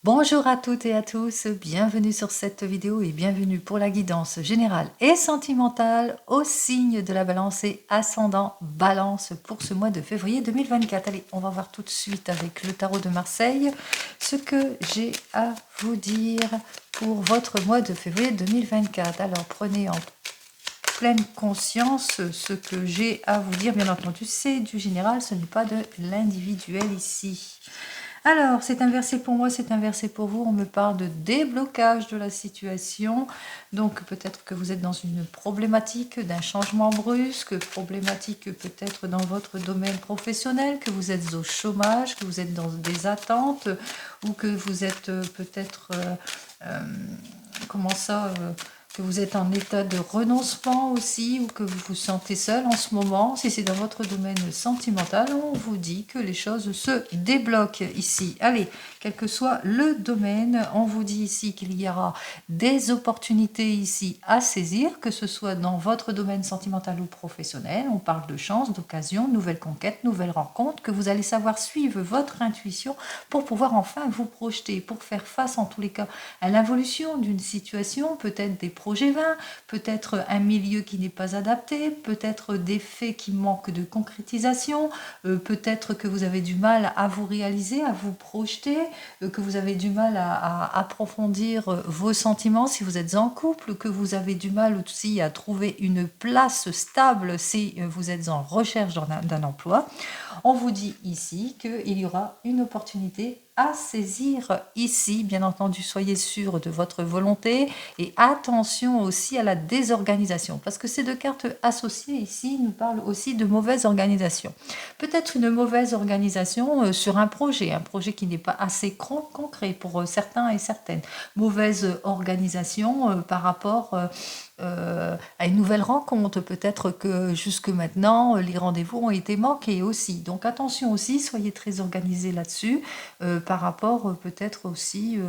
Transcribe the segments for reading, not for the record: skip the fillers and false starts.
Bonjour à toutes et à tous, bienvenue sur cette vidéo et bienvenue pour la guidance générale et sentimentale au signe de la balance et ascendant balance pour ce mois de février 2024. Allez, on va voir tout de suite avec le tarot de Marseille ce que j'ai à vous dire pour votre mois de février 2024. Alors prenez en pleine conscience ce que j'ai à vous dire. Bien entendu, c'est du général, ce n'est pas de l'individuel ici. Alors, c'est inversé pour moi, c'est inversé pour vous. On me parle de déblocage de la situation. Donc, peut-être que vous êtes dans une problématique d'un changement brusque, problématique peut-être dans votre domaine professionnel, que vous êtes au chômage, que vous êtes dans des attentes, ou que vous êtes peut-être, comment ça que vous êtes en état de renoncement aussi, ou que vous vous sentez seul en ce moment. Si c'est dans votre domaine sentimental, on vous dit que les choses se débloquent ici. Allez, quel que soit le domaine, on vous dit ici qu'il y aura des opportunités ici à saisir, que ce soit dans votre domaine sentimental ou professionnel. On parle de chance, d'occasion, nouvelle conquête, nouvelle rencontre, que vous allez savoir suivre votre intuition pour pouvoir enfin vous projeter, pour faire face en tous les cas à l'évolution d'une situation, peut-être des projets vains, peut-être un milieu qui n'est pas adapté, peut-être des faits qui manquent de concrétisation, peut-être que vous avez du mal à vous réaliser, à vous projeter, que vous avez du mal à approfondir vos sentiments si vous êtes en couple, que vous avez du mal aussi à trouver une place stable si vous êtes en recherche d'un emploi. On vous dit ici qu'il y aura une opportunité à saisir ici. Bien entendu, soyez sûr de votre volonté et attention aussi à la désorganisation, parce que ces deux cartes associées ici nous parlent aussi de mauvaise organisation. Peut-être une mauvaise organisation sur un projet qui n'est pas assez concret pour certains et certaines. Mauvaise organisation par rapport à une nouvelle rencontre. Peut-être que jusque maintenant, les rendez-vous ont été manqués aussi. Donc attention aussi, soyez très organisés là-dessus, par rapport peut-être aussi...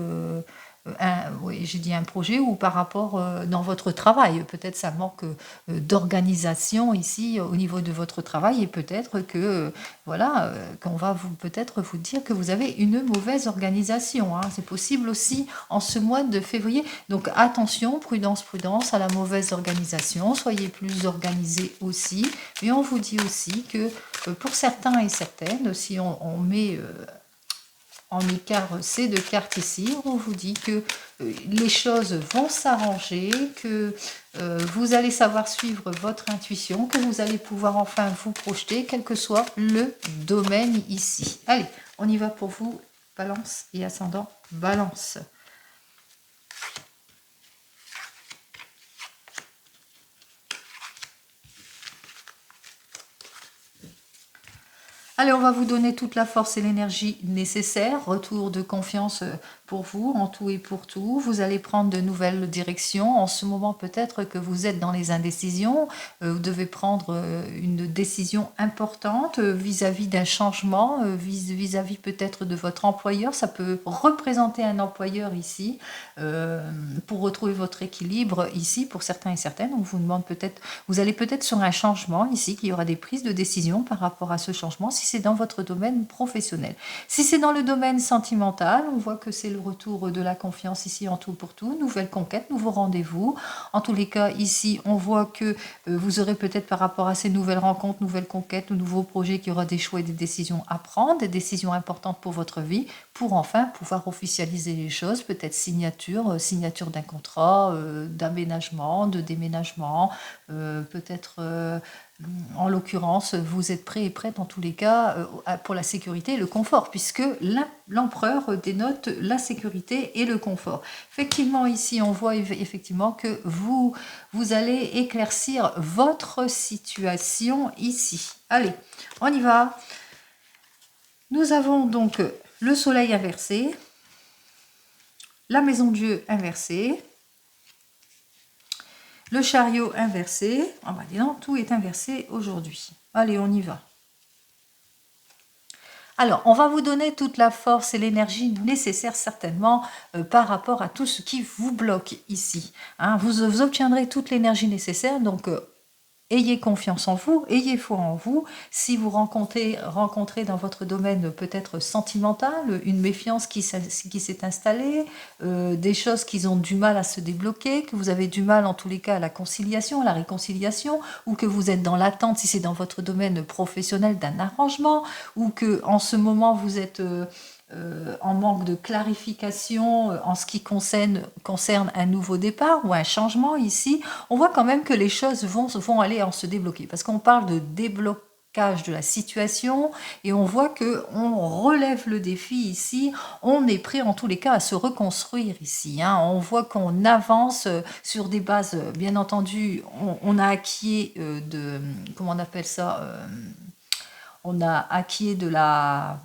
oui, j'ai dit un projet, ou par rapport dans votre travail. Peut-être ça manque d'organisation ici au niveau de votre travail, et peut-être que voilà, qu'on va peut-être vous dire que vous avez une mauvaise organisation. Hein. C'est possible aussi en ce mois de février. Donc attention, prudence, prudence à la mauvaise organisation. Soyez plus organisés aussi. Mais on vous dit aussi que pour certains et certaines, si on met... en écart ces deux cartes ici, on vous dit que les choses vont s'arranger, que vous allez savoir suivre votre intuition, que vous allez pouvoir enfin vous projeter, quel que soit le domaine ici. Allez, on y va pour vous, balance et ascendant balance. Allez, on va vous donner toute la force et l'énergie nécessaires. Retour de confiance pour vous, en tout et pour tout. Vous allez prendre de nouvelles directions. En ce moment, peut-être que vous êtes dans les indécisions. Vous devez prendre une décision importante vis-à-vis d'un changement, vis-à-vis peut-être de votre employeur. Ça peut représenter un employeur ici pour retrouver votre équilibre ici pour certains et certaines. On vous demande peut-être, vous allez peut-être sur un changement ici, qu'il y aura des prises de décision par rapport à ce changement, si c'est dans votre domaine professionnel. Si c'est dans le domaine sentimental, on voit que c'est le retour de la confiance ici en tout pour tout, nouvelle conquête, nouveau rendez-vous. En tous les cas, ici, on voit que vous aurez peut-être par rapport à ces nouvelles rencontres, nouvelles conquêtes, nouveaux projets, qu'il y aura des choix et des décisions à prendre, des décisions importantes pour votre vie, pour enfin pouvoir officialiser les choses, peut-être signature d'un contrat, d'aménagement, de déménagement, peut-être... en l'occurrence, vous êtes prêt et prête en tous les cas pour la sécurité et le confort, puisque l'empereur dénote la sécurité et le confort. Effectivement, ici, on voit effectivement que vous allez éclaircir votre situation ici. Allez, on y va. Nous avons donc le soleil inversé, la maison de Dieu inversée, le chariot inversé. On va dire non, tout est inversé aujourd'hui. Allez, on y va. Alors, on va vous donner toute la force et l'énergie nécessaire certainement par rapport à tout ce qui vous bloque ici. Hein, vous obtiendrez toute l'énergie nécessaire, donc Ayez confiance en vous, ayez foi en vous. Si vous rencontrez dans votre domaine peut-être sentimental, une méfiance qui s'est installée, des choses qui ont du mal à se débloquer, que vous avez du mal en tous les cas à la conciliation, à la réconciliation, ou que vous êtes dans l'attente, si c'est dans votre domaine professionnel, d'un arrangement, ou que en ce moment vous êtes en manque de clarification en ce qui concerne un nouveau départ ou un changement ici, on voit quand même que les choses vont aller en se débloquer. Parce qu'on parle de déblocage de la situation et on voit que on relève le défi ici, on est prêt en tous les cas à se reconstruire ici. Hein. On voit qu'on avance sur des bases, bien entendu, on a acquis comment on appelle ça on a acquis de la...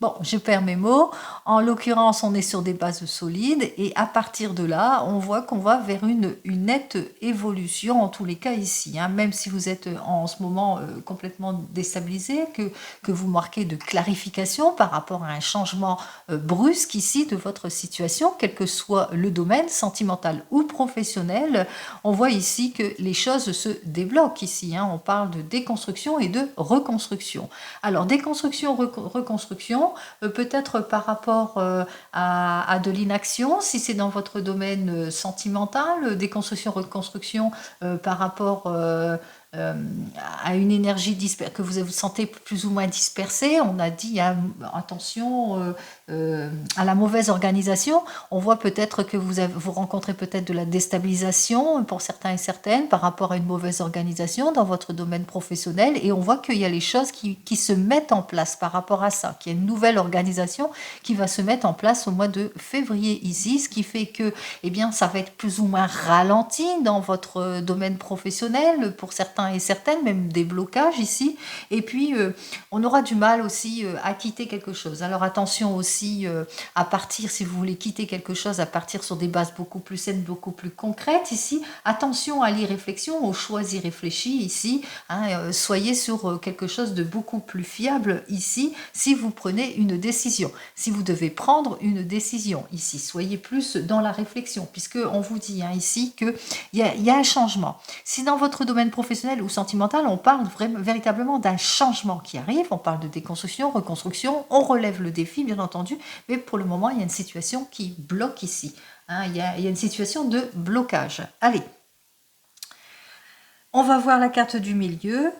Bon, je perds mes mots. En l'occurrence, on est sur des bases solides et à partir de là, on voit qu'on va vers une nette évolution, en tous les cas ici. Hein, même si vous êtes en ce moment complètement déstabilisé, que vous marquez de clarification par rapport à un changement brusque ici de votre situation, quel que soit le domaine, sentimental ou professionnel, on voit ici que les choses se débloquent ici. Hein, on parle de déconstruction et de reconstruction. Alors, déconstruction, reconstruction, peut-être par rapport à de l'inaction, si c'est dans votre domaine sentimental, déconstruction, reconstruction par rapport à une énergie que vous sentez plus ou moins dispersée. On a dit attention à la mauvaise organisation. On voit peut-être que vous rencontrez peut-être de la déstabilisation pour certains et certaines par rapport à une mauvaise organisation dans votre domaine professionnel et on voit qu'il y a les choses qui se mettent en place par rapport à ça, qu'il y a une nouvelle organisation qui va se mettre en place au mois de février ici, ce qui fait que eh bien, ça va être plus ou moins ralenti dans votre domaine professionnel pour certains et certaines, même des blocages ici. Et puis, on aura du mal aussi à quitter quelque chose. Alors attention aussi à partir, si vous voulez quitter quelque chose, à partir sur des bases beaucoup plus saines, beaucoup plus concrètes ici. Attention à l'irréflexion, aux choix irréfléchis ici. Hein, soyez sur quelque chose de beaucoup plus fiable ici si vous prenez une décision. Si vous devez prendre une décision ici, soyez plus dans la réflexion, puisque on vous dit ici qu'il y a un changement. Si dans votre domaine professionnel ou sentimental, on parle véritablement d'un changement qui arrive, on parle de déconstruction, reconstruction, on relève le défi, bien entendu, mais pour le moment, il y a une situation qui bloque ici. Hein, il y a une situation de blocage. Allez, on va voir la carte du milieu.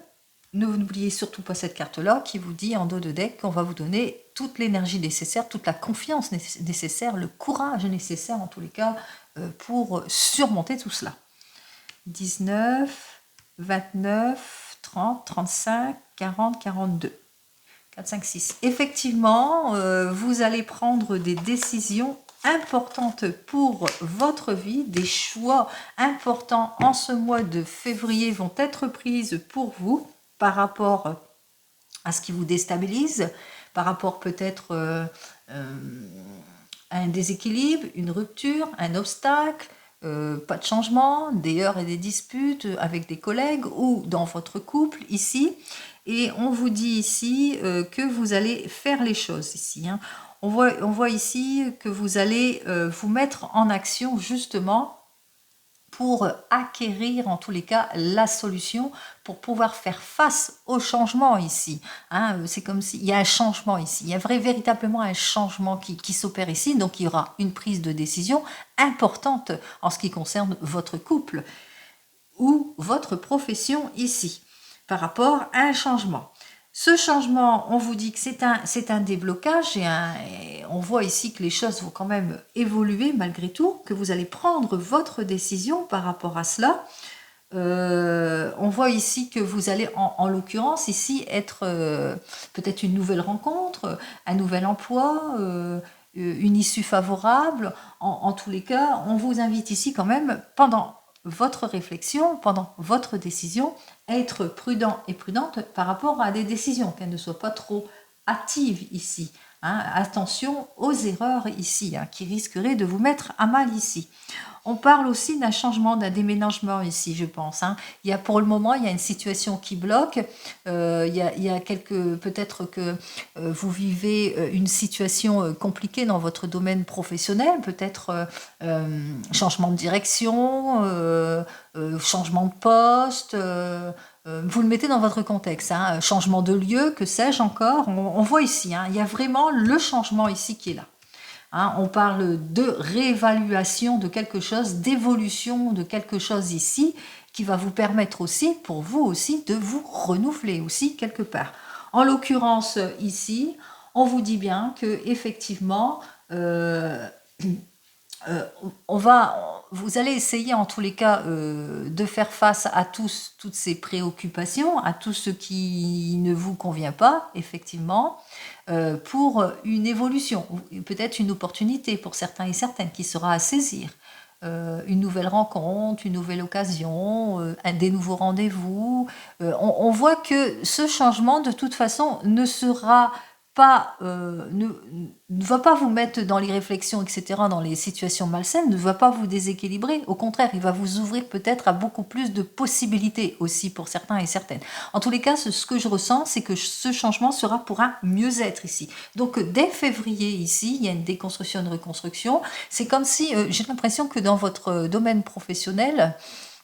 N'oubliez surtout pas cette carte-là qui vous dit en dos de deck qu'on va vous donner toute l'énergie nécessaire, toute la confiance nécessaire, le courage nécessaire en tous les cas pour surmonter tout cela. 19, 29, 30, 35, 40, 42. 4, 5, 6. Effectivement, vous allez prendre des décisions importantes pour votre vie, des choix importants en ce mois de février vont être prises pour vous par rapport à ce qui vous déstabilise, par rapport peut-être à un déséquilibre, une rupture, un obstacle, pas de changement, des heurts et des disputes avec des collègues ou dans votre couple ici. Et on vous dit ici que vous allez faire les choses ici. Hein. On voit ici que vous allez vous mettre en action justement pour acquérir en tous les cas la solution pour pouvoir faire face au changement ici. Hein, c'est comme s'il y a un changement ici. Il y a véritablement un changement qui s'opère ici. Donc il y aura une prise de décision importante en ce qui concerne votre couple ou votre profession ici par rapport à un changement. Ce changement, on vous dit que c'est un déblocage et on voit ici que les choses vont quand même évoluer malgré tout, que vous allez prendre votre décision par rapport à cela. On voit ici que vous allez, en l'occurrence, ici, être peut-être une nouvelle rencontre, un nouvel emploi, une issue favorable. En tous les cas, on vous invite ici quand même, pendant votre réflexion, pendant votre décision, à être prudent et prudente par rapport à des décisions, qu'elles ne soient pas trop hâtives ici. Hein. Attention aux erreurs ici, hein, qui risqueraient de vous mettre à mal ici. On parle aussi d'un changement, d'un déménagement ici, je pense. Hein. Il y a pour le moment, il y a une situation qui bloque. Il y a quelques, peut-être que vous vivez une situation compliquée dans votre domaine professionnel, peut-être changement de direction, changement de poste. Vous le mettez dans votre contexte, hein, changement de lieu, que sais-je encore. On voit ici, hein, il y a vraiment le changement ici qui est là. Hein, on parle de réévaluation de quelque chose, d'évolution de quelque chose ici, qui va vous permettre aussi, pour vous aussi, de vous renouveler aussi quelque part. En l'occurrence, ici, on vous dit bien que effectivement, vous allez essayer en tous les cas de faire face à toutes ces préoccupations, à tout ce qui ne vous convient pas, effectivement, pour une évolution, peut-être une opportunité pour certains et certaines qui sera à saisir. Une nouvelle rencontre, une nouvelle occasion, des nouveaux rendez-vous. On voit que ce changement, de toute façon, ne sera pas, ne va pas vous mettre dans les réflexions, etc., dans les situations malsaines, ne va pas vous déséquilibrer. Au contraire, il va vous ouvrir peut-être à beaucoup plus de possibilités aussi pour certains et certaines. En tous les cas, ce que je ressens, c'est que ce changement sera pour un mieux-être ici. Donc, dès février, ici, il y a une déconstruction, une reconstruction. C'est comme si, j'ai l'impression que dans votre domaine professionnel,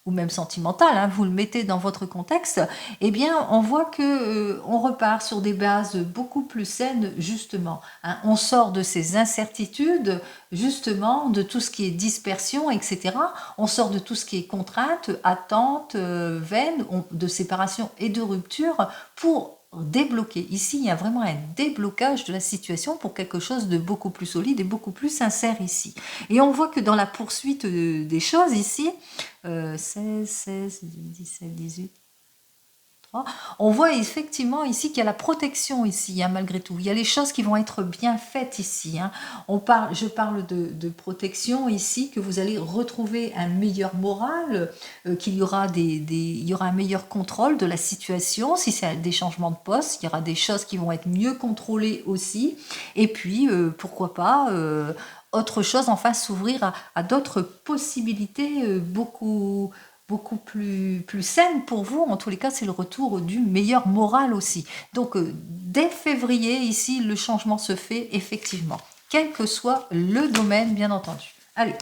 ou même sentimental, hein, vous le mettez dans votre contexte, eh bien, on voit que on repart sur des bases beaucoup plus saines, justement. Hein. On sort de ces incertitudes, justement, de tout ce qui est dispersion, etc. On sort de tout ce qui est contrainte, attente, vaine, de séparation et de rupture pour débloquer. Ici, il y a vraiment un déblocage de la situation pour quelque chose de beaucoup plus solide et beaucoup plus sincère ici. Et on voit que dans la poursuite des choses ici, 16, 17, 18, on voit effectivement ici qu'il y a la protection ici, hein, malgré tout. Il y a les choses qui vont être bien faites ici. Hein. Je parle de protection ici, que vous allez retrouver un meilleur moral, qu'il y aura, il y aura un meilleur contrôle de la situation. Si c'est des changements de poste, il y aura des choses qui vont être mieux contrôlées aussi. Et puis, pourquoi pas autre chose, enfin s'ouvrir à d'autres possibilités beaucoup plus saine pour vous. En tous les cas, c'est le retour du meilleur moral aussi. Donc, dès février, ici, le changement se fait effectivement, quel que soit le domaine, bien entendu. Allez,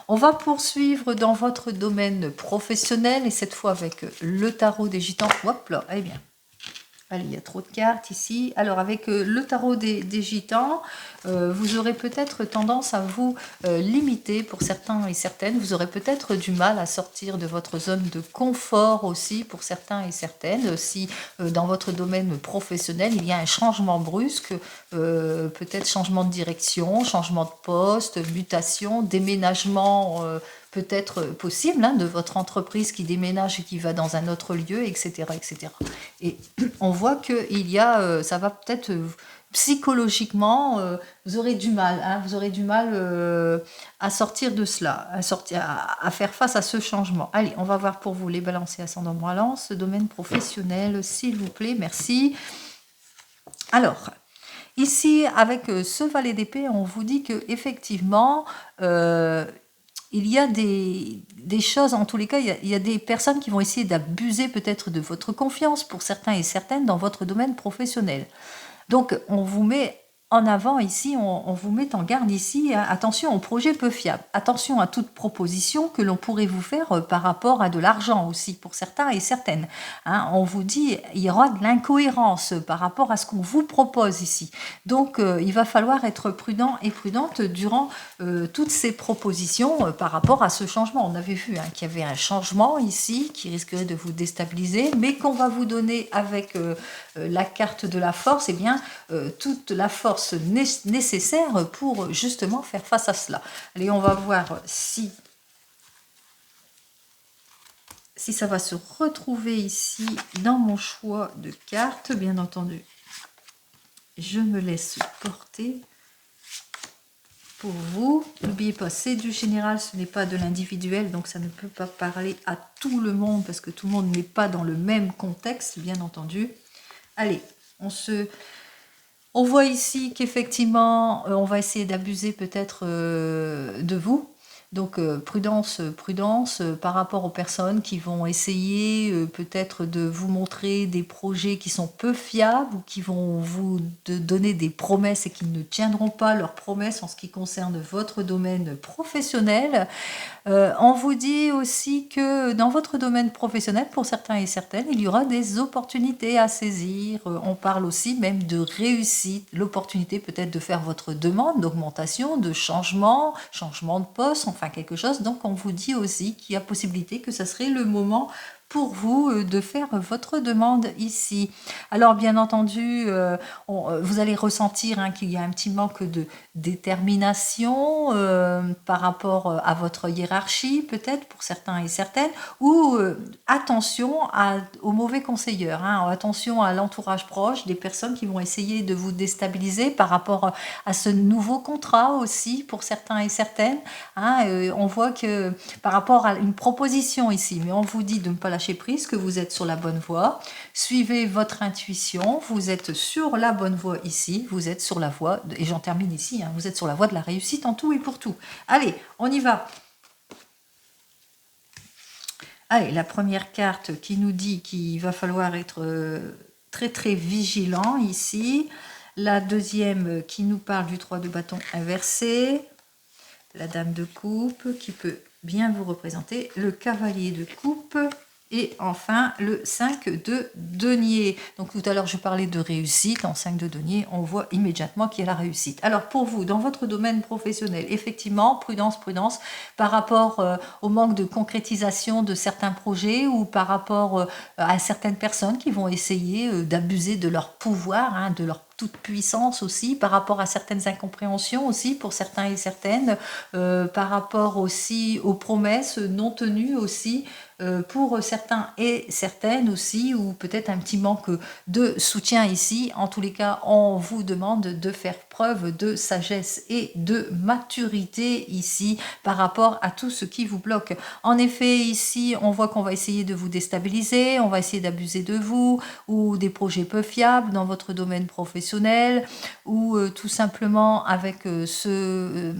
on va poursuivre dans votre domaine professionnel, et cette fois avec le tarot des gitans. Hop là, eh bien. Allez, il y a trop de cartes ici. Alors, avec le tarot des gitans, vous aurez peut-être tendance à vous limiter pour certains et certaines. Vous aurez peut-être du mal à sortir de votre zone de confort aussi pour certains et certaines. Si dans votre domaine professionnel, il y a un changement brusque, peut-être changement de direction, changement de poste, mutation, déménagement peut-être possible, hein, de votre entreprise qui déménage et qui va dans un autre lieu, etc. etc. Et on voit que ça va peut-être psychologiquement, vous aurez du mal, hein, vous aurez du mal à sortir de cela, à faire face à ce changement. Allez, on va voir pour vous les balancer ascendant balance, domaine professionnel, s'il vous plaît, merci. Alors, ici, avec ce valet d'épée, on vous dit que effectivement, il y a des choses, en tous les cas, il y a des personnes qui vont essayer d'abuser peut-être de votre confiance pour certains et certaines dans votre domaine professionnel. Donc, on vous met en avant ici, on vous met en garde ici, attention aux projets peu fiables, attention à toute proposition que l'on pourrait vous faire par rapport à de l'argent aussi pour certains et certaines. Hein, on vous dit, il y aura de l'incohérence par rapport à ce qu'on vous propose ici. Donc, il va falloir être prudent et prudente durant toutes ces propositions par rapport à ce changement. On avait vu hein, qu'il y avait un changement ici qui risquerait de vous déstabiliser, mais qu'on va vous donner avec la carte de la force, eh bien, toute la force nécessaire pour justement faire face à cela. Allez, on va voir si ça va se retrouver ici dans mon choix de cartes, bien entendu. Je me laisse porter pour vous. N'oubliez pas, c'est du général, ce n'est pas de l'individuel, donc ça ne peut pas parler à tout le monde parce que tout le monde n'est pas dans le même contexte, bien entendu. Allez, on voit ici qu'effectivement, on va essayer d'abuser peut-être de vous Donc prudence, prudence par rapport aux personnes qui vont essayer peut-être de vous montrer des projets qui sont peu fiables ou qui vont vous donner des promesses et qui ne tiendront pas leurs promesses en ce qui concerne votre domaine professionnel. On vous dit aussi que dans votre domaine professionnel, pour certains et certaines, il y aura des opportunités à saisir. On parle aussi même de réussite, l'opportunité peut-être de faire votre demande d'augmentation, de changement, changement de poste, enfin quelque chose. Donc on vous dit aussi qu'il y a possibilité que ça serait le moment pour vous de faire votre demande ici. Alors bien entendu, vous allez ressentir qu'il y a un petit manque de détermination par rapport à votre hiérarchie, peut-être pour certains et certaines, ou attention aux mauvais conseilleurs, attention à l'entourage proche, des personnes qui vont essayer de vous déstabiliser par rapport à ce nouveau contrat aussi pour certains et certaines. On voit que par rapport à une proposition ici, mais on vous dit de ne pas lâcher prise, que vous êtes sur la bonne voie, suivez votre intuition, vous êtes sur la bonne voie ici, vous êtes sur la voie, et j'en termine ici, vous êtes sur la voie de la réussite en tout et pour tout. Allez, on y va. Allez, la première carte qui nous dit qu'il va falloir être très très vigilant ici. La deuxième qui nous parle du 3 de bâton inversé. La dame de coupe qui peut bien vous représenter. Le cavalier de coupe. Et enfin, le 5 de denier. Donc tout à l'heure, je parlais de réussite. En 5 de denier, on voit immédiatement qu'il y a la réussite. Alors pour vous, dans votre domaine professionnel, effectivement, prudence, prudence, par rapport au manque de concrétisation de certains projets ou par rapport à certaines personnes qui vont essayer d'abuser de leur pouvoir, de leur toute puissance aussi, par rapport à certaines incompréhensions aussi pour certains et certaines, par rapport aussi aux promesses non tenues aussi, pour certains et certaines aussi, ou peut-être un petit manque de soutien ici. En tous les cas, on vous demande de faire preuve de sagesse et de maturité ici par rapport à tout ce qui vous bloque. En effet, ici, on voit qu'on va essayer de vous déstabiliser, on va essayer d'abuser de vous, ou des projets peu fiables dans votre domaine professionnel, ou tout simplement avec ce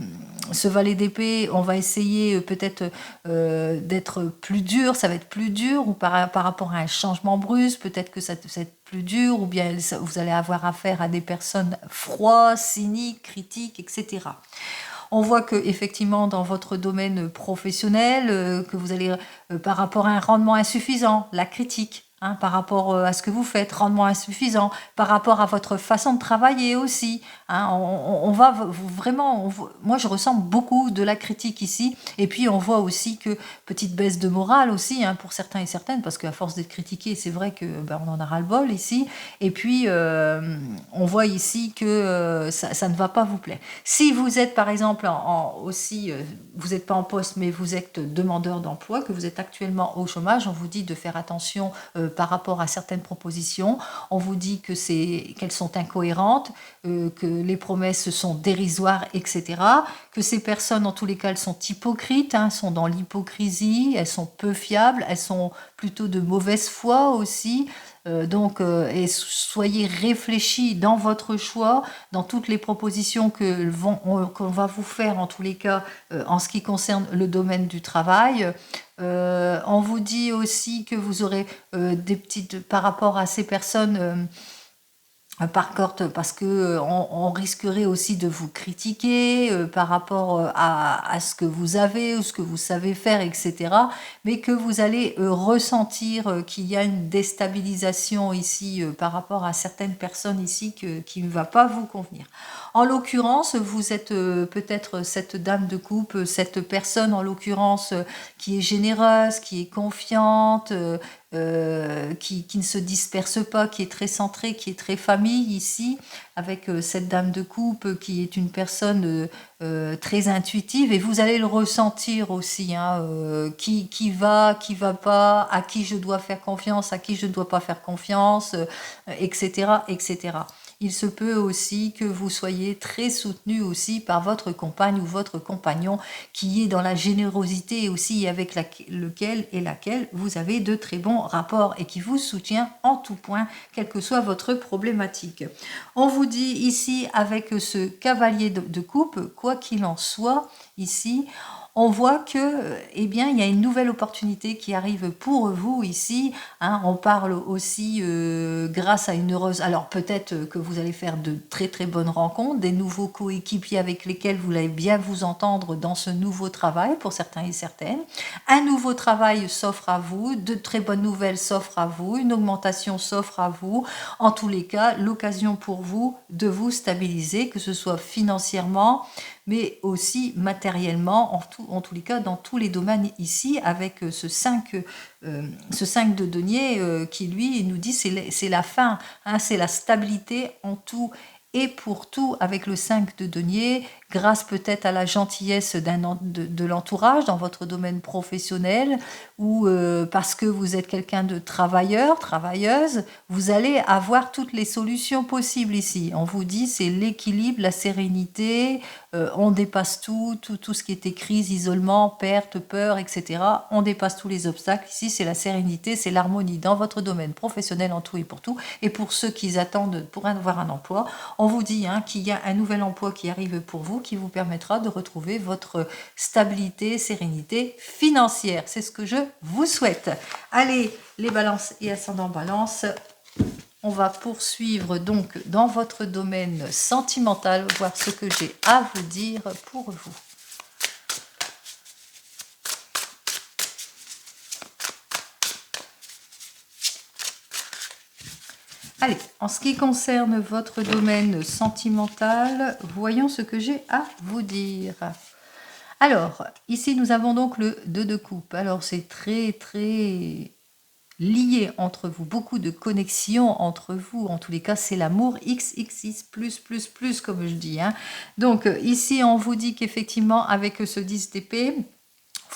valet d'épée, on va essayer peut-être d'être plus dur, ça va être plus dur, ou par rapport à un changement brusque, peut-être que ça va être plus dur, ou bien vous allez avoir affaire à des personnes froides, cyniques, critiques, etc. On voit que effectivement dans votre domaine professionnel, que vous allez par rapport à un rendement insuffisant, la critique. Par rapport à ce que vous faites, rendement insuffisant, par rapport à votre façon de travailler aussi. On va vraiment, moi je ressens beaucoup de la critique ici, et puis on voit aussi que petite baisse de morale aussi pour certains et certaines, parce qu'à force d'être critiqué, c'est vrai que on en a ras-le-bol ici, et puis on voit ici que ça ne va pas vous plaire. Si vous êtes par exemple aussi, vous n'êtes pas en poste, mais vous êtes demandeur d'emploi, que vous êtes actuellement au chômage, on vous dit de faire attention par rapport à certaines propositions. On vous dit que qu'elles sont incohérentes, que les promesses sont dérisoires, etc. Que ces personnes, en tous les cas, elles sont hypocrites, sont dans l'hypocrisie, elles sont peu fiables, elles sont plutôt de mauvaise foi aussi. Et soyez réfléchis dans votre choix, dans toutes les propositions qu'on va vous faire, en tous les cas, en ce qui concerne le domaine du travail. On vous dit aussi que vous aurez des petites, par rapport à ces personnes, par contre, parce que on risquerait aussi de vous critiquer par rapport à ce que vous avez ou ce que vous savez faire, etc. Mais que vous allez ressentir qu'il y a une déstabilisation ici par rapport à certaines personnes ici qui ne va pas vous convenir. En l'occurrence, vous êtes peut-être cette dame de coupe, cette personne en l'occurrence qui est généreuse, qui est confiante, qui ne se disperse pas, qui est très centrée, qui est très famille ici, avec cette dame de coupe qui est une personne très intuitive, et vous allez le ressentir aussi, qui va pas, à qui je dois faire confiance, à qui je ne dois pas faire confiance, etc., etc. Il se peut aussi que vous soyez très soutenu aussi par votre compagne ou votre compagnon qui est dans la générosité aussi avec lequel et laquelle vous avez de très bons rapports et qui vous soutient en tout point, quelle que soit votre problématique. On vous dit ici avec ce cavalier de coupe, quoi qu'il en soit, ici, on voit que, eh bien, il y a une nouvelle opportunité qui arrive pour vous ici. Hein. On parle aussi grâce à une heureuse... Alors peut-être que vous allez faire de très très bonnes rencontres, des nouveaux coéquipiers avec lesquels vous allez bien vous entendre dans ce nouveau travail pour certains et certaines. Un nouveau travail s'offre à vous, de très bonnes nouvelles s'offrent à vous, une augmentation s'offre à vous. En tous les cas, l'occasion pour vous de vous stabiliser, que ce soit financièrement, mais aussi matériellement, en tous les cas, dans tous les domaines ici, avec ce 5 de denier qui, lui, nous dit c'est la fin, hein, c'est la stabilité en tout et pour tout avec le 5 de denier, grâce peut-être à la gentillesse de l'entourage dans votre domaine professionnel ou parce que vous êtes quelqu'un de travailleur, travailleuse, vous allez avoir toutes les solutions possibles ici. On vous dit c'est l'équilibre, la sérénité, on dépasse tout ce qui était crise, isolement, perte, peur, etc. On dépasse tous les obstacles. Ici, c'est la sérénité, c'est l'harmonie dans votre domaine professionnel en tout et pour tout. Et pour ceux qui attendent pour avoir un emploi, on vous dit hein, qu'il y a un nouvel emploi qui arrive pour vous, qui vous permettra de retrouver votre stabilité, sérénité financière. C'est ce que je vous souhaite. Allez, les balances et ascendants balance. On va poursuivre donc dans votre domaine sentimental, voir ce que j'ai à vous dire pour vous. Allez, en ce qui concerne votre domaine sentimental, voyons ce que j'ai à vous dire. Alors, ici nous avons donc le 2 de coupe. Alors c'est très très lié entre vous, beaucoup de connexions entre vous, en tous les cas c'est l'amour XXX+++, comme je dis. Hein. Donc ici on vous dit qu'effectivement avec ce 10 d'épée,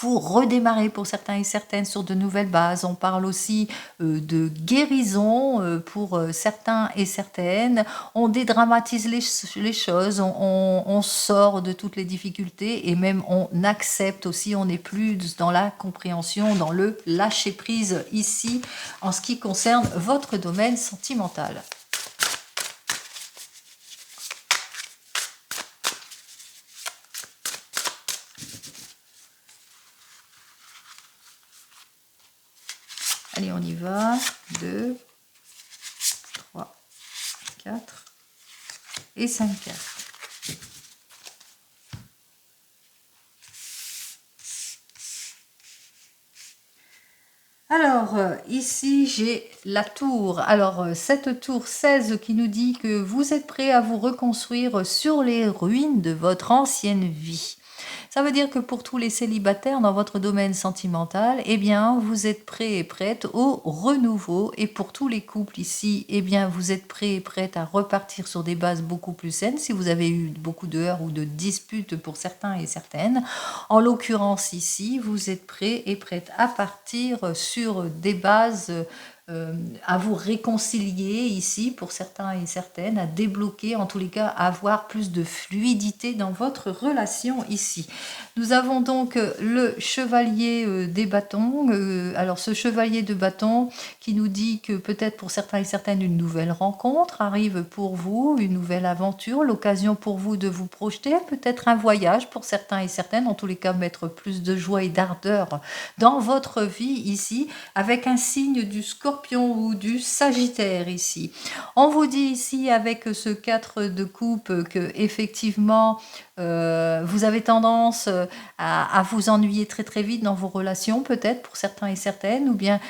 vous redémarrez pour certains et certaines sur de nouvelles bases. On parle aussi de guérison pour certains et certaines. On dédramatise les choses, on sort de toutes les difficultés et même on accepte aussi, on n'est plus dans la compréhension, dans le lâcher-prise ici en ce qui concerne votre domaine sentimental. Allez, on y va. 2, 3, 4 et 5 cartes. Alors, ici, j'ai la tour. Alors, cette tour 16 qui nous dit que vous êtes prêt à vous reconstruire sur les ruines de votre ancienne vie. Ça veut dire que pour tous les célibataires dans votre domaine sentimental, eh bien, vous êtes prêts et prêtes au renouveau. Et pour tous les couples ici, eh bien, vous êtes prêts et prêtes à repartir sur des bases beaucoup plus saines. Si vous avez eu beaucoup de heurts ou de disputes pour certains et certaines, en l'occurrence ici, vous êtes prêts et prêtes à partir sur des bases à vous réconcilier ici pour certains et certaines, à débloquer, en tous les cas, à avoir plus de fluidité dans votre relation ici. Nous avons donc le chevalier des bâtons. Alors ce chevalier de bâtons qui nous dit que peut-être pour certains et certaines une nouvelle rencontre arrive pour vous, une nouvelle aventure, l'occasion pour vous de vous projeter, peut-être un voyage pour certains et certaines, en tous les cas mettre plus de joie et d'ardeur dans votre vie ici, avec un signe du Scorpion ou du Sagittaire ici. On vous dit ici avec ce 4 de coupe que effectivement vous avez tendance à vous ennuyer très très vite dans vos relations, peut-être pour certains et certaines, ou bien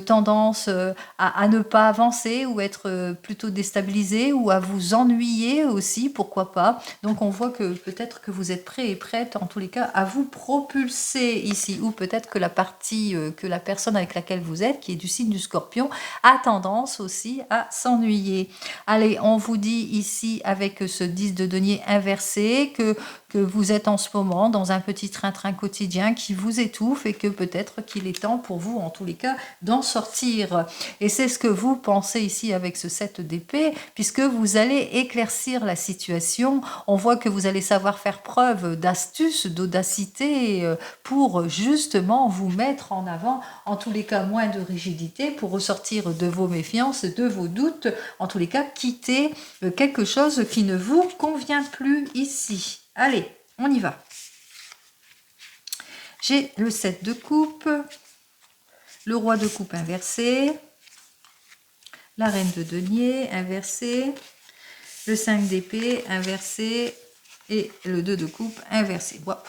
tendance à ne pas avancer ou être plutôt déstabilisé ou à vous ennuyer aussi, pourquoi pas. Donc on voit que peut-être que vous êtes prêt et prête en tous les cas à vous propulser ici, ou peut-être que la partie, que la personne avec laquelle vous êtes, qui est du signe du Scorpion, a tendance aussi à s'ennuyer. Allez, on vous dit ici avec ce 10 de denier inversé que vous êtes en ce moment dans un petit train-train quotidien qui vous étouffe et que peut-être qu'il est temps pour vous, en tous les cas, d'en sortir. Et c'est ce que vous pensez ici avec ce 7 d'épée, puisque vous allez éclaircir la situation. On voit que vous allez savoir faire preuve d'astuce, d'audacité pour justement vous mettre en avant, en tous les cas, moins de rigidité pour ressortir de vos méfiances, de vos doutes, en tous les cas, quitter quelque chose qui ne vous convient plus ici. Allez, on y va. J'ai le 7 de coupe, le roi de coupe inversé, la reine de denier inversée, le 5 d'épée inversé et le 2 de coupe inversé. Hop.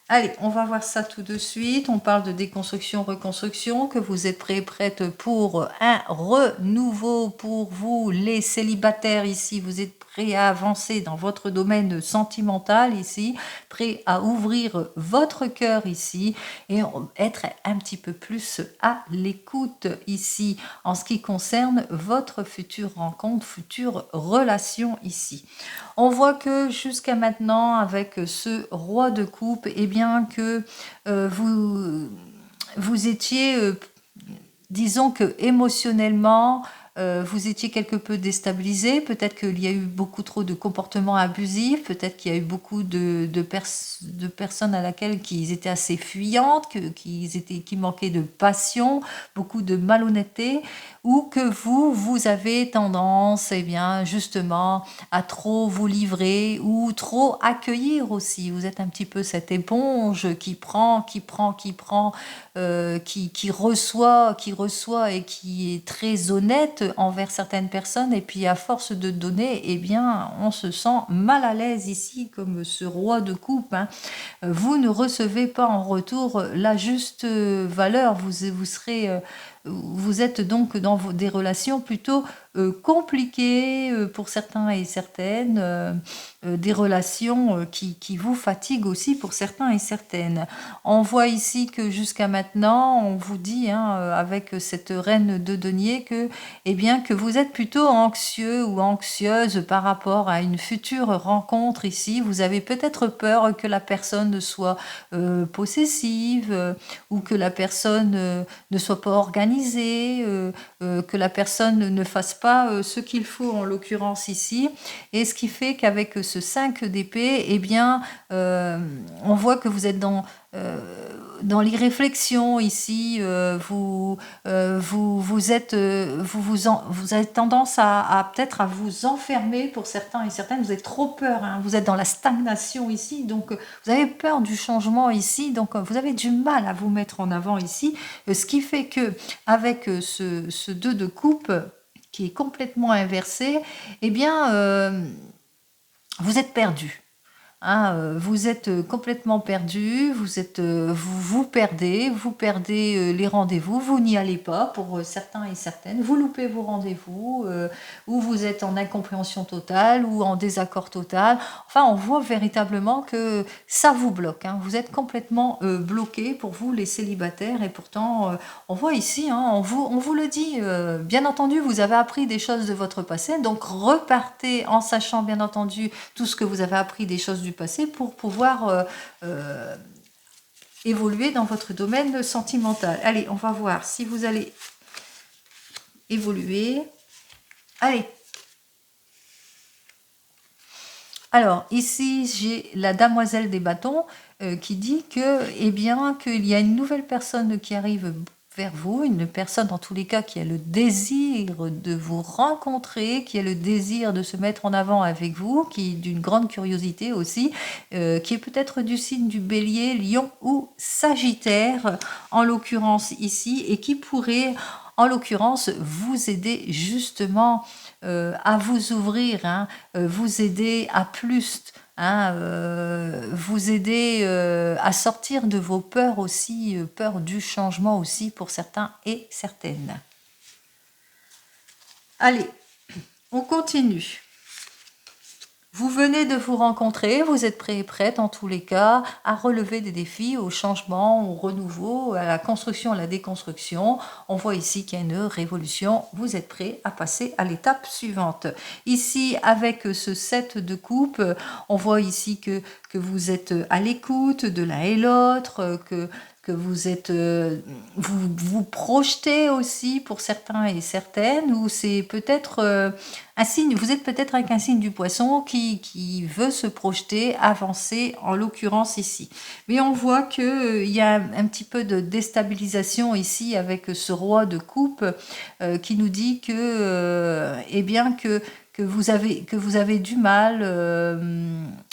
Allez, on va voir ça tout de suite. On parle de déconstruction, reconstruction, que vous êtes prête pour un renouveau pour vous, les célibataires ici. Vous êtes prêts à avancer dans votre domaine sentimental ici, prêts à ouvrir votre cœur ici et être un petit peu plus à l'écoute ici en ce qui concerne votre future rencontre, future relation ici. On voit que jusqu'à maintenant, avec ce roi de coupe, eh bien que vous étiez, disons que émotionnellement, vous étiez quelque peu déstabilisé, peut-être qu'il y a eu beaucoup trop de comportements abusifs, peut-être qu'il y a eu beaucoup de personnes à laquelle qui étaient assez fuyantes, qui manquaient de passion, beaucoup de malhonnêteté, ou que vous avez tendance, eh bien, justement, à trop vous livrer ou trop accueillir aussi. Vous êtes un petit peu cette éponge qui reçoit et qui est très honnête envers certaines personnes, et puis à force de donner, eh bien, on se sent mal à l'aise ici, comme ce roi de coupe, hein. Vous ne recevez pas en retour la juste valeur, vous êtes donc dans des relations plutôt compliquées pour certains et certaines, des relations qui vous fatiguent aussi pour certains et certaines. On voit ici que jusqu'à maintenant, on vous dit, hein, avec cette reine de denier, que, eh bien, que vous êtes plutôt anxieux ou anxieuse par rapport à une future rencontre ici. Vous avez peut-être peur que la personne soit possessive, ou que la personne ne soit pas organisée, que la personne ne fasse pas ce qu'il faut en l'occurrence ici. Et ce qui fait qu'avec ce 5 d'épée, eh bien, on voit que vous êtes dans l'irréflexion ici, vous avez tendance à peut-être à vous enfermer pour certains et certaines, vous avez trop peur, hein, vous êtes dans la stagnation ici, donc vous avez peur du changement ici, donc vous avez du mal à vous mettre en avant ici, ce qui fait que avec ce 2 de coupe qui est complètement inversé, eh bien, vous êtes perdu. Hein, vous êtes complètement perdu, vous perdez les rendez-vous, vous n'y allez pas pour certains et certaines, vous loupez vos rendez-vous, ou vous êtes en incompréhension totale ou en désaccord total. Enfin, on voit véritablement que ça vous bloque, hein. Vous êtes complètement bloqué pour vous les célibataires, et pourtant on voit ici, hein, on vous le dit, bien entendu vous avez appris des choses de votre passé, donc repartez en sachant bien entendu tout ce que vous avez appris des choses du passé pour pouvoir évoluer dans votre domaine sentimental. Allez, on va voir si vous allez évoluer. Allez. Alors, ici, j'ai la demoiselle des bâtons qui dit que, eh bien, qu'il y a une nouvelle personne qui arrive vers vous, une personne en tous les cas qui a le désir de vous rencontrer, qui a le désir de se mettre en avant avec vous, qui est d'une grande curiosité aussi, qui est peut-être du signe du Bélier, Lion ou Sagittaire, en l'occurrence ici, et qui pourrait, en l'occurrence, vous aider justement à vous ouvrir, hein, vous aider à plus, hein, vous aider à sortir de vos peurs aussi, peur du changement aussi pour certains et certaines. Allez, on continue. Vous venez de vous rencontrer, vous êtes prêts et prêtes en tous les cas à relever des défis, au changement, au renouveau, à la construction, à la déconstruction. On voit ici qu'il y a une révolution, vous êtes prêts à passer à l'étape suivante. Ici, avec ce 7 de coupe, on voit ici que vous êtes à l'écoute de l'un et l'autre, que vous êtes, vous projetez aussi pour certains et certaines, ou c'est peut-être un signe, vous êtes peut-être avec un signe du poisson qui veut se projeter, avancer, en l'occurrence ici. Mais on voit qu'il y a un petit peu de déstabilisation ici avec ce roi de coupe qui nous dit que, eh bien, que vous avez du mal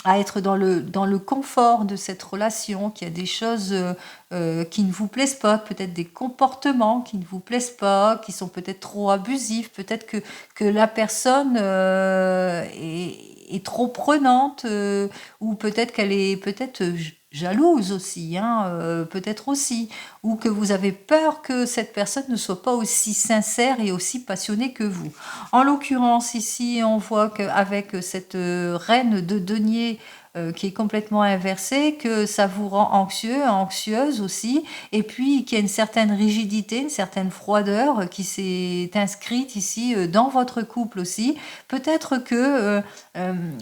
à être dans le confort de cette relation, qu'il y a des choses qui ne vous plaisent pas, peut-être des comportements qui ne vous plaisent pas, qui sont peut-être trop abusifs, peut-être que la personne est trop prenante, ou peut-être qu'elle est peut-être jalouse aussi, hein, peut-être aussi, ou que vous avez peur que cette personne ne soit pas aussi sincère et aussi passionnée que vous. En l'occurrence, ici, on voit qu'avec cette reine de denier qui est complètement inversée, que ça vous rend anxieux, anxieuse aussi, et puis qu'il y a une certaine rigidité, une certaine froideur qui s'est inscrite ici dans votre couple aussi. Peut-être que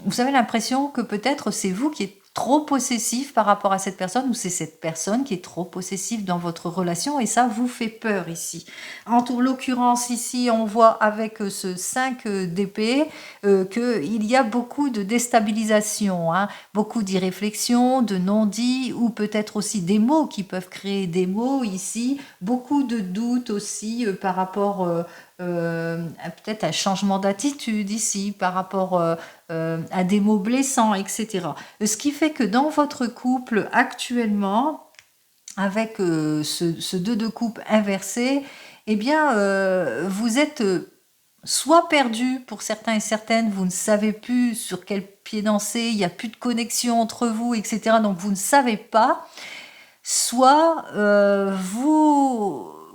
vous avez l'impression que peut-être c'est vous qui êtes trop possessif par rapport à cette personne, ou c'est cette personne qui est trop possessive dans votre relation, et ça vous fait peur ici. En l'occurrence ici, on voit avec ce 5 d'épée qu'il y a beaucoup de déstabilisation, hein, beaucoup d'irréflexion, de non-dit, ou peut-être aussi des mots qui peuvent créer des mots ici, beaucoup de doutes aussi par rapport peut-être un changement d'attitude ici par rapport à des mots blessants, etc. Ce qui fait que dans votre couple actuellement, avec ce 2 de coupe inversé, eh bien, vous êtes soit perdu pour certains et certaines, vous ne savez plus sur quel pied danser, il n'y a plus de connexion entre vous, etc. Donc vous ne savez pas, soit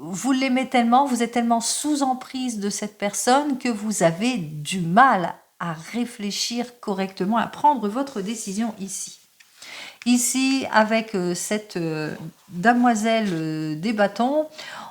vous l'aimez tellement, vous êtes tellement sous emprise de cette personne que vous avez du mal à réfléchir correctement, à prendre votre décision ici. Ici, avec cette demoiselle des bâtons,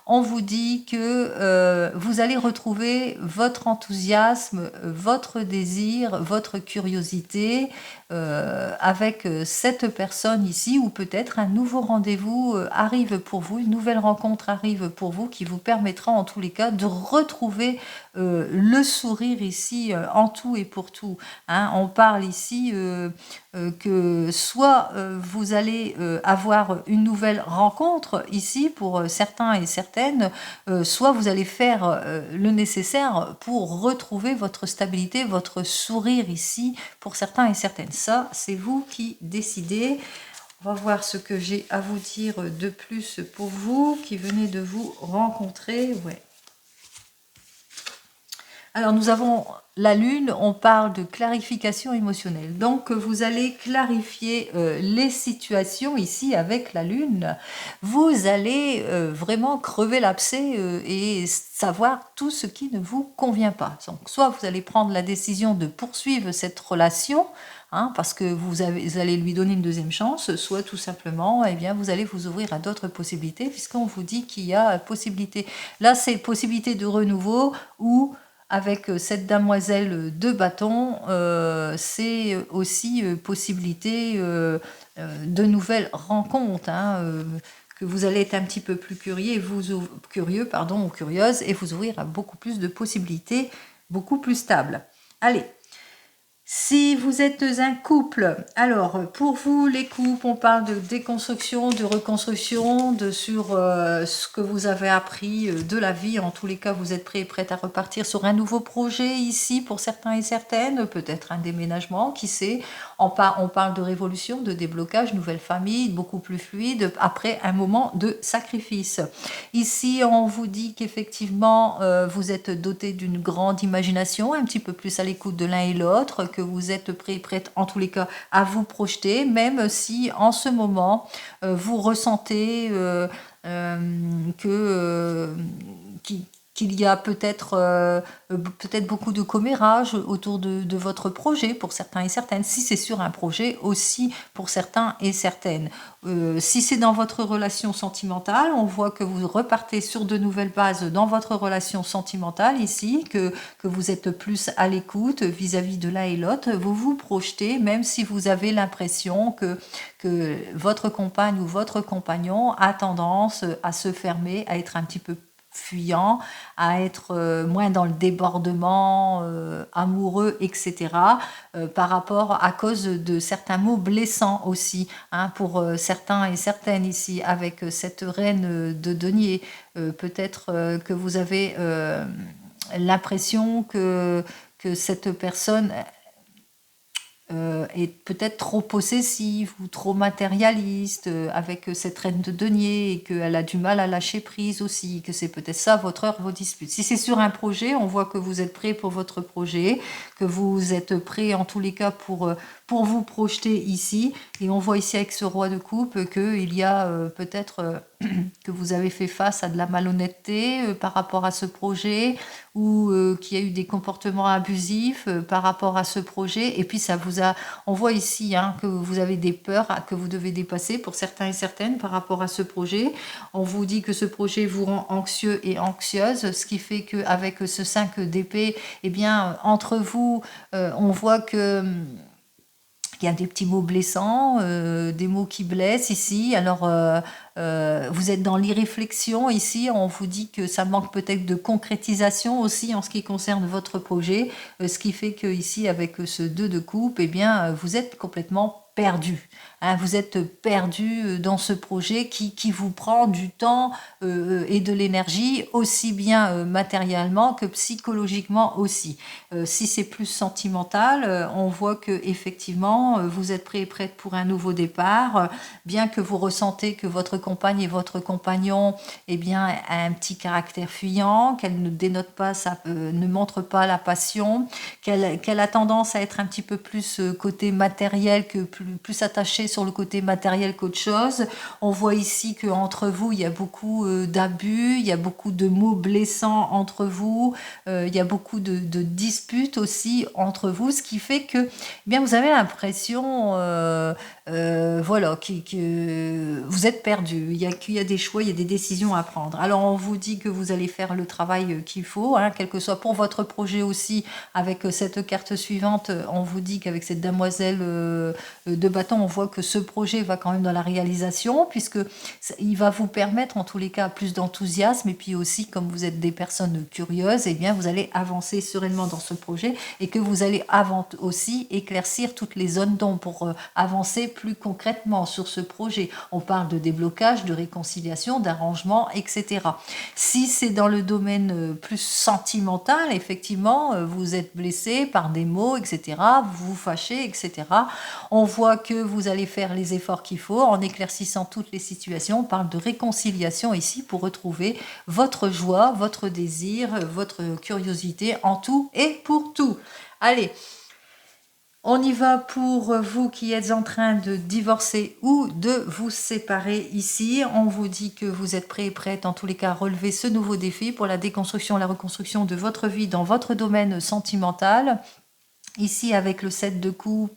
on vous dit que vous allez retrouver votre enthousiasme, votre désir, votre curiosité avec cette personne ici, ou peut-être un nouveau rendez-vous arrive pour vous, une nouvelle rencontre arrive pour vous qui vous permettra en tous les cas de retrouver le sourire ici en tout et pour tout. Hein. On parle ici que soit vous allez avoir une nouvelle rencontre ici pour certains et certaines, soit vous allez faire le nécessaire pour retrouver votre stabilité, votre sourire ici pour certains et certaines. Ça, c'est vous qui décidez. On va voir ce que j'ai à vous dire de plus pour vous qui venez de vous rencontrer. Ouais. Alors, nous avons la lune, on parle de clarification émotionnelle. Donc, vous allez clarifier les situations ici avec la lune. Vous allez vraiment crever l'abcès et savoir tout ce qui ne vous convient pas. Donc, soit vous allez prendre la décision de poursuivre cette relation, hein, parce que vous allez lui donner une deuxième chance, soit tout simplement, eh bien, vous allez vous ouvrir à d'autres possibilités, puisqu'on vous dit qu'il y a possibilité. Là, c'est possibilité de renouveau ou avec cette demoiselle de bâton, c'est aussi possibilité de nouvelles rencontres, hein, que vous allez être un petit peu plus curieux, ou curieuse, et vous ouvrir à beaucoup plus de possibilités, beaucoup plus stables. Allez. Si vous êtes un couple, alors pour vous les couples, on parle de déconstruction, de reconstruction, sur ce que vous avez appris de la vie. En tous les cas, vous êtes prêts et prêtes à repartir sur un nouveau projet ici pour certains et certaines, peut-être un déménagement, qui sait. On parle de révolution, de déblocage, nouvelle famille, beaucoup plus fluide, après un moment de sacrifice. Ici, on vous dit qu'effectivement, vous êtes doté d'une grande imagination, un petit peu plus à l'écoute de l'un et l'autre, que vous êtes prêt, prête en tous les cas à vous projeter, même si en ce moment, vous ressentez qu'il y a peut-être beaucoup de commérages autour de votre projet pour certains et certaines, si c'est sur un projet aussi pour certains et certaines. Si c'est dans votre relation sentimentale, on voit que vous repartez sur de nouvelles bases dans votre relation sentimentale ici, que vous êtes plus à l'écoute vis-à-vis de l'un et l'autre, vous vous projetez, même si vous avez l'impression que votre compagne ou votre compagnon a tendance à se fermer, à être un petit peu fuyant, à être moins dans le débordement amoureux, etc. Par rapport à cause de certains mots blessants aussi, hein, pour certains et certaines ici, avec cette reine de denier. Peut-être que vous avez l'impression que que cette personne est peut-être trop possessive ou trop matérialiste avec cette reine de denier et qu'elle a du mal à lâcher prise aussi, que c'est peut-être ça votre heure, vos disputes. Si c'est sur un projet, on voit que vous êtes prêt pour votre projet, que vous êtes prêt en tous les cas pour vous projeter ici. Et on voit ici avec ce roi de coupe qu'il y a peut-être que vous avez fait face à de la malhonnêteté par rapport à ce projet ou qu'il y a eu des comportements abusifs par rapport à ce projet. Et puis ça vous a... On voit ici que vous avez des peurs que vous devez dépasser pour certains et certaines par rapport à ce projet. On vous dit que ce projet vous rend anxieux et anxieuse, ce qui fait qu'avec ce 5 d'épée, eh bien, entre vous, on voit que... Il y a des petits mots blessants, des mots qui blessent ici. Alors, vous êtes dans l'irréflexion ici. On vous dit que ça manque peut-être de concrétisation aussi en ce qui concerne votre projet. Ce qui fait que ici, avec ce 2 de coupe, eh bien, vous êtes complètement perdu. Vous êtes perdu dans ce projet qui vous prend du temps et de l'énergie, aussi bien matériellement que psychologiquement aussi. Si c'est plus sentimental, on voit que effectivement vous êtes prêt et prête pour un nouveau départ, bien que vous ressentez que votre compagne et votre compagnon eh bien, a un petit caractère fuyant, qu'elle ne dénote pas, ne montre pas la passion, qu'elle a tendance à être un petit peu plus côté matériel que plus attachée sur le côté matériel qu'autre chose. On voit ici qu'entre vous, il y a beaucoup d'abus, il y a beaucoup de mots blessants entre vous, il y a beaucoup de disputes aussi entre vous, ce qui fait que eh bien, vous avez l'impression voilà, que vous êtes perdu, qu'il y a des choix, il y a des décisions à prendre. Alors on vous dit que vous allez faire le travail qu'il faut, quel que soit pour votre projet aussi. Avec cette carte suivante, on vous dit qu'avec cette demoiselle de bâton, on voit que ce projet va quand même dans la réalisation, puisque il va vous permettre en tous les cas plus d'enthousiasme, et puis aussi comme vous êtes des personnes curieuses, eh bien vous allez avancer sereinement dans ce projet et que vous allez aussi éclaircir toutes les zones d'ombre pour avancer plus concrètement sur ce projet. On parle de déblocage, de réconciliation, d'arrangement, etc. Si c'est dans le domaine plus sentimental, effectivement, vous êtes blessé par des mots, etc., vous vous fâchez, etc. On voit que vous allez faire les efforts qu'il faut en éclaircissant toutes les situations. On parle de réconciliation ici pour retrouver votre joie, votre désir, votre curiosité en tout et pour tout. Allez, on y va pour vous qui êtes en train de divorcer ou de vous séparer ici. On vous dit que vous êtes prêt et prête, en tous les cas, à relever ce nouveau défi pour la déconstruction, la reconstruction de votre vie dans votre domaine sentimental. Ici, avec le 7 de coupe,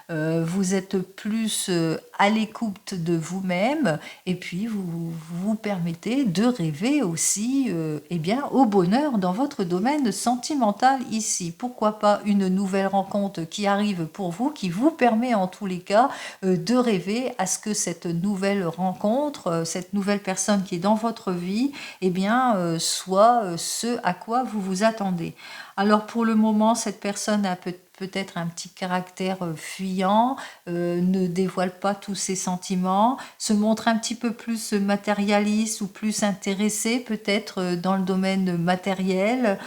vous êtes plus à l'écoute de vous-même et puis vous vous permettez de rêver aussi eh bien, au bonheur dans votre domaine sentimental ici. Pourquoi pas une nouvelle rencontre qui arrive pour vous, qui vous permet en tous les cas de rêver à ce que cette nouvelle rencontre, cette nouvelle personne qui est dans votre vie, eh bien, soit ce à quoi vous vous attendez. Alors pour le moment, cette personne a peut-être un petit caractère fuyant, ne dévoile pas tous ses sentiments, se montre un petit peu plus matérialiste ou plus intéressé peut-être dans le domaine matériel.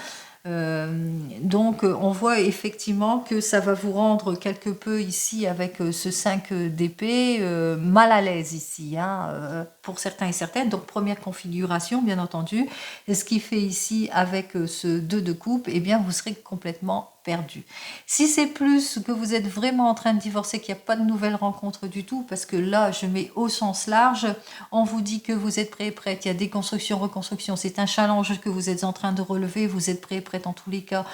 Donc on voit effectivement que ça va vous rendre quelque peu ici avec ce 5 d'épée mal à l'aise ici pour certains et certaines. Donc première configuration bien entendu, et ce qui fait ici avec ce 2 de coupe, eh bien vous serez complètement perdu. Si c'est plus que vous êtes vraiment en train de divorcer, qu'il n'y a pas de nouvelle rencontre du tout, parce que là je mets au sens large, on vous dit que vous êtes prêt et prête, il y a déconstruction, reconstruction, c'est un challenge que vous êtes en train de relever, vous êtes prêt et prête en tous les cas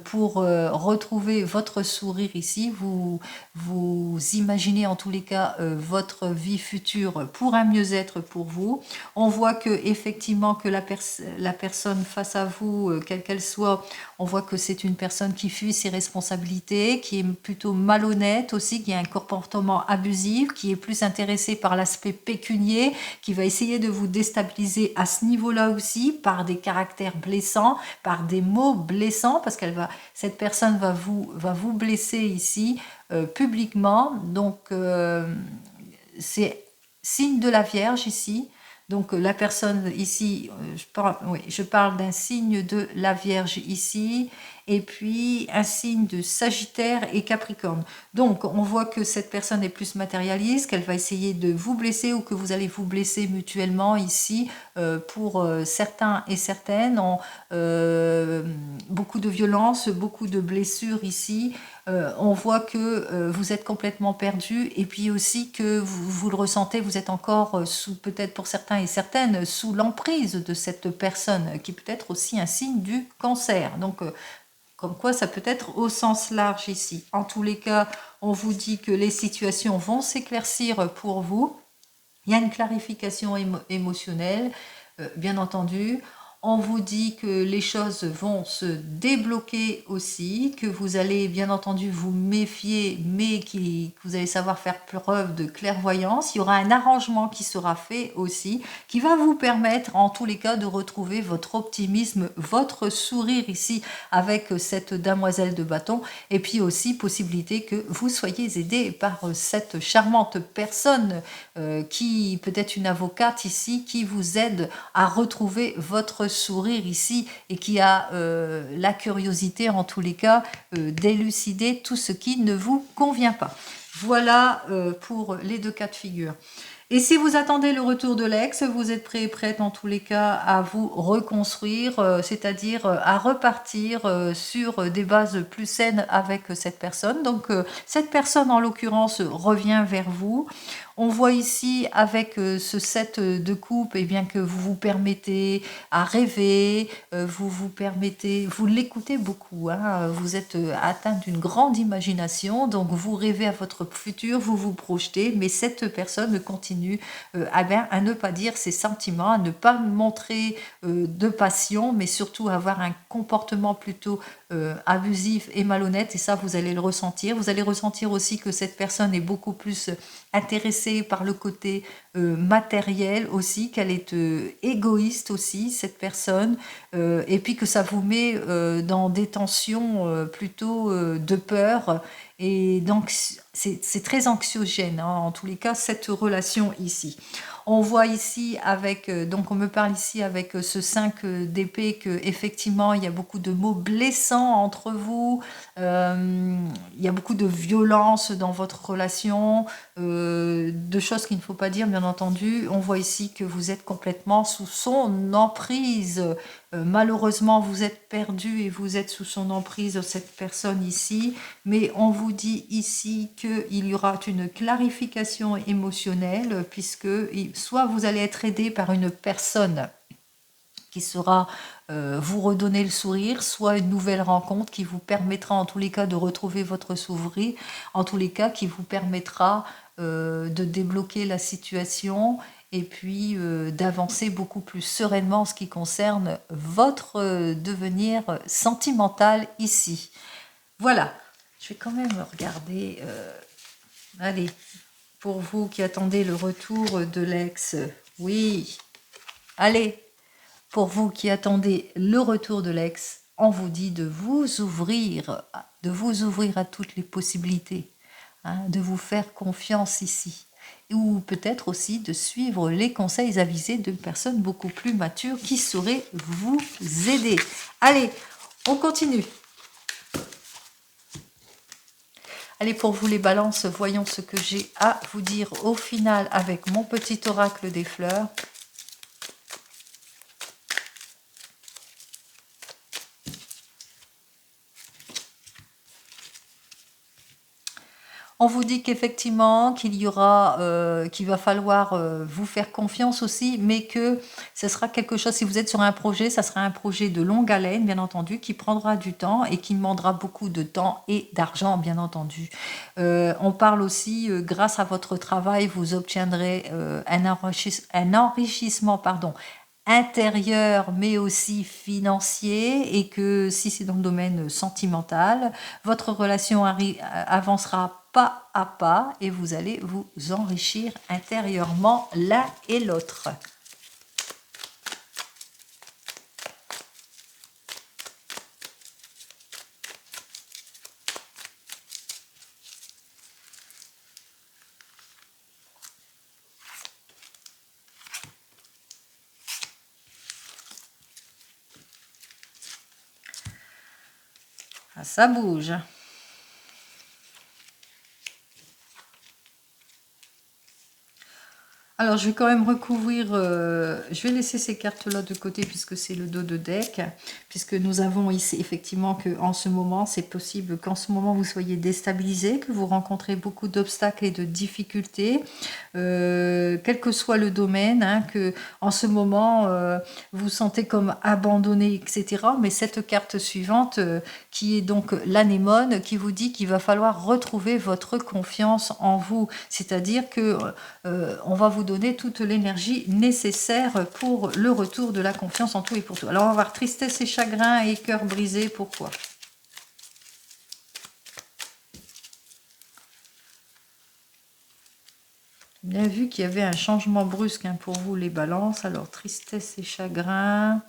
pour retrouver votre sourire ici, vous imaginez en tous les cas votre vie future pour un mieux-être pour vous. On voit que effectivement que la personne face à vous, quelle qu'elle soit, on voit que c'est une personne qui fuit ses responsabilités, qui est plutôt malhonnête aussi, qui a un comportement abusif, qui est plus intéressé par l'aspect pécunier, qui va essayer de vous déstabiliser à ce niveau-là aussi, par des caractères blessants, par des mots blessants, parce cette personne va vous blesser ici publiquement. Donc c'est signe de la Vierge ici. Donc la personne ici, oui, je parle d'un signe de la Vierge ici, et puis un signe de Sagittaire et Capricorne. Donc on voit que cette personne est plus matérialiste, qu'elle va essayer de vous blesser ou que vous allez vous blesser mutuellement ici. Pour certains et certaines, beaucoup de violence, beaucoup de blessures ici. On voit que vous êtes complètement perdu, et puis aussi que vous le ressentez, vous êtes encore sous, peut-être pour certains et certaines, sous l'emprise de cette personne, qui peut être aussi un signe du cancer. Donc comme quoi ça peut être au sens large ici. En tous les cas, on vous dit que les situations vont s'éclaircir pour vous. Il y a une clarification émotionnelle, bien entendu. On vous dit que les choses vont se débloquer aussi, que vous allez bien entendu vous méfier, mais que vous allez savoir faire preuve de clairvoyance. Il y aura un arrangement qui sera fait aussi, qui va vous permettre en tous les cas de retrouver votre optimisme, votre sourire ici avec cette demoiselle de bâton, et puis aussi possibilité que vous soyez aidé par cette charmante personne qui peut être une avocate ici, qui vous aide à retrouver votre sourire ici, et qui a la curiosité en tous les cas d'élucider tout ce qui ne vous convient pas. Voilà pour les deux cas de figure. Et si vous attendez le retour de l'ex, vous êtes prêt et prête en tous les cas à vous reconstruire, c'est-à-dire à repartir sur des bases plus saines avec cette personne. Donc cette personne en l'occurrence revient vers vous. On voit ici avec ce 7 de coupe, et bien que vous vous permettez à rêver, vous l'écoutez beaucoup, hein, vous êtes atteint d'une grande imagination, donc vous rêvez à votre futur, vous vous projetez, mais cette personne continue à ne pas dire ses sentiments, à ne pas montrer de passion, mais surtout avoir un comportement plutôt abusif et malhonnête, et ça vous allez le ressentir. Vous allez ressentir aussi que cette personne est beaucoup plus intéressée par le côté matériel aussi, qu'elle est égoïste aussi, cette personne, et puis que ça vous met dans des tensions plutôt de peur, et donc c'est très anxiogène, hein, en tous les cas, cette relation ici. On voit ici avec, donc on me parle ici avec ce 5 d'épée, que effectivement il y a beaucoup de mots blessants entre vous, il y a beaucoup de violence dans votre relation, de choses qu'il ne faut pas dire bien entendu. On voit ici que vous êtes complètement sous son emprise. Malheureusement vous êtes perdu et vous êtes sous son emprise, cette personne ici, mais on vous dit ici qu'il y aura une clarification émotionnelle, puisque soit vous allez être aidé par une personne qui sera vous redonner le sourire, soit une nouvelle rencontre qui vous permettra en tous les cas de retrouver votre sourire, en tous les cas qui vous permettra de débloquer la situation, et puis d'avancer beaucoup plus sereinement en ce qui concerne votre devenir sentimental ici. Voilà, je vais quand même regarder, allez, pour vous qui attendez le retour de l'ex, oui, allez, pour vous qui attendez le retour de l'ex, on vous dit de vous ouvrir à toutes les possibilités, hein, de vous faire confiance ici, ou peut-être aussi de suivre les conseils avisés d'une personne beaucoup plus mature qui saurait vous aider. Allez, on continue. Allez, pour vous les balances, voyons ce que j'ai à vous dire au final avec mon petit oracle des fleurs. On vous dit qu'effectivement, qu'il y aura, qu'il va falloir vous faire confiance aussi, mais que ce sera quelque chose, si vous êtes sur un projet, ça sera un projet de longue haleine, bien entendu, qui prendra du temps et qui demandera beaucoup de temps et d'argent, bien entendu. On parle aussi, grâce à votre travail, vous obtiendrez un enrichissement, pardon, intérieur, mais aussi financier, et que si c'est dans le domaine sentimental, votre relation avancera pas à pas et vous allez vous enrichir intérieurement l'un et l'autre. Ça bouge. Alors, je vais quand même recouvrir, je vais laisser ces cartes-là de côté puisque c'est le dos de deck, puisque nous avons ici effectivement que en ce moment, c'est possible qu'en ce moment vous soyez déstabilisé, que vous rencontrez beaucoup d'obstacles et de difficultés, quel que soit le domaine, hein, que en ce moment vous sentez comme abandonné, etc. Mais cette carte suivante, qui est donc l'anémone, qui vous dit qu'il va falloir retrouver votre confiance en vous, c'est-à-dire que on va vous donner toute l'énergie nécessaire pour le retour de la confiance en tout et pour tout. Alors on va voir tristesse et chagrin et cœur brisé, pourquoi? Bien vu qu'il y avait un changement brusque, hein, pour vous les balances. Alors tristesse et chagrin.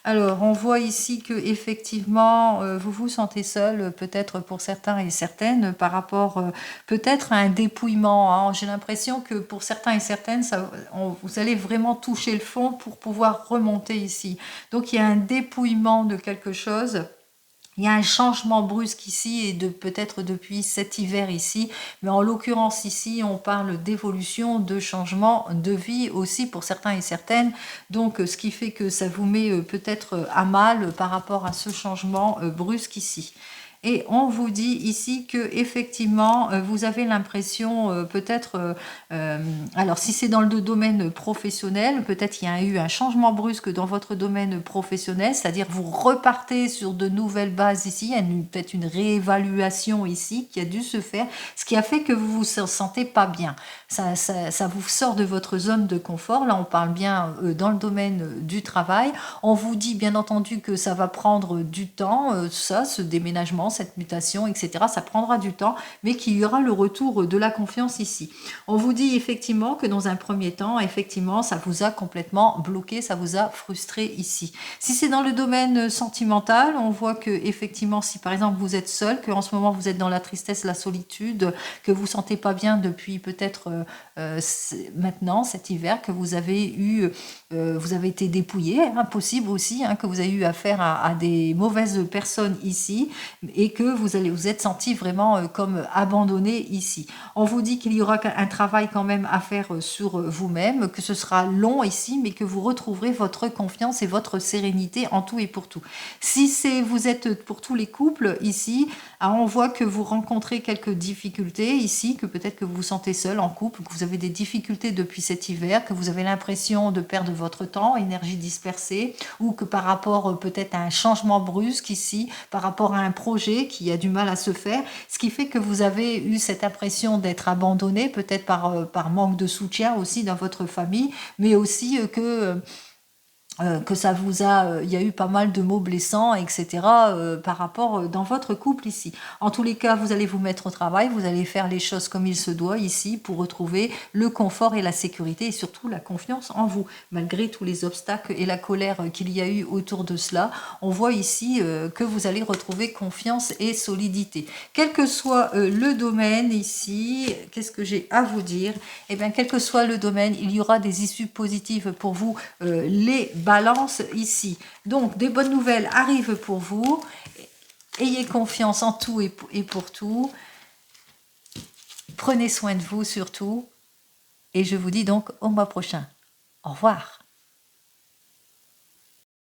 Alors, on voit ici que effectivement, vous vous sentez seul, peut-être pour certains et certaines, par rapport peut-être à un dépouillement, hein. J'ai l'impression que pour certains et certaines, vous allez vraiment toucher le fond pour pouvoir remonter ici. Donc, il y a un dépouillement de quelque chose. Il y a un changement brusque ici et peut-être depuis cet hiver ici, mais en l'occurrence ici on parle d'évolution, de changement de vie aussi pour certains et certaines, donc ce qui fait que ça vous met peut-être à mal par rapport à ce changement brusque ici. Et on vous dit ici que effectivement vous avez l'impression peut-être, alors si c'est dans le domaine professionnel, peut-être il y a eu un changement brusque dans votre domaine professionnel, c'est-à-dire vous repartez sur de nouvelles bases ici, il y a peut-être une réévaluation ici qui a dû se faire, ce qui a fait que vous vous sentez pas bien. Ça vous sort de votre zone de confort, là on parle bien dans le domaine du travail. On vous dit bien entendu que ça va prendre du temps, ce déménagement, cette mutation, etc. Ça prendra du temps, mais qu'il y aura le retour de la confiance ici. On vous dit effectivement que dans un premier temps, effectivement, ça vous a complètement bloqué, ça vous a frustré ici. Si c'est dans le domaine sentimental, on voit que effectivement, si par exemple vous êtes seul, que en ce moment vous êtes dans la tristesse, la solitude, que vous sentez pas bien depuis peut-être maintenant cet hiver, que vous avez eu, vous avez été dépouillé, impossible aussi, hein, que vous avez eu affaire à des mauvaises personnes ici et que vous êtes senti vraiment comme abandonné ici. On vous dit qu'il y aura un travail quand même à faire sur vous-même, que ce sera long ici, mais que vous retrouverez votre confiance et votre sérénité en tout et pour tout. Si vous êtes pour tous les couples ici, on voit que vous rencontrez quelques difficultés ici, que peut-être que vous vous sentez seul en couple, que vous avez des difficultés depuis cet hiver, que vous avez l'impression de perdre votre temps, énergie dispersée, ou que par rapport peut-être à un changement brusque ici, par rapport à un projet qui a du mal à se faire, ce qui fait que vous avez eu cette impression d'être abandonné, peut-être par manque de soutien aussi dans votre famille, mais aussi que ça vous a, il y a eu pas mal de mots blessants, etc. Par rapport dans votre couple ici. En tous les cas, vous allez vous mettre au travail, vous allez faire les choses comme il se doit ici pour retrouver le confort et la sécurité et surtout la confiance en vous, malgré tous les obstacles et la colère qu'il y a eu autour de cela. On voit ici que vous allez retrouver confiance et solidité. Quel que soit le domaine ici, qu'est-ce que j'ai à vous dire? Eh bien, quel que soit le domaine, il y aura des issues positives pour vous, les balance ici. Donc, des bonnes nouvelles arrivent pour vous. Ayez confiance en tout et pour tout. Prenez soin de vous surtout. Et je vous dis donc au mois prochain. Au revoir.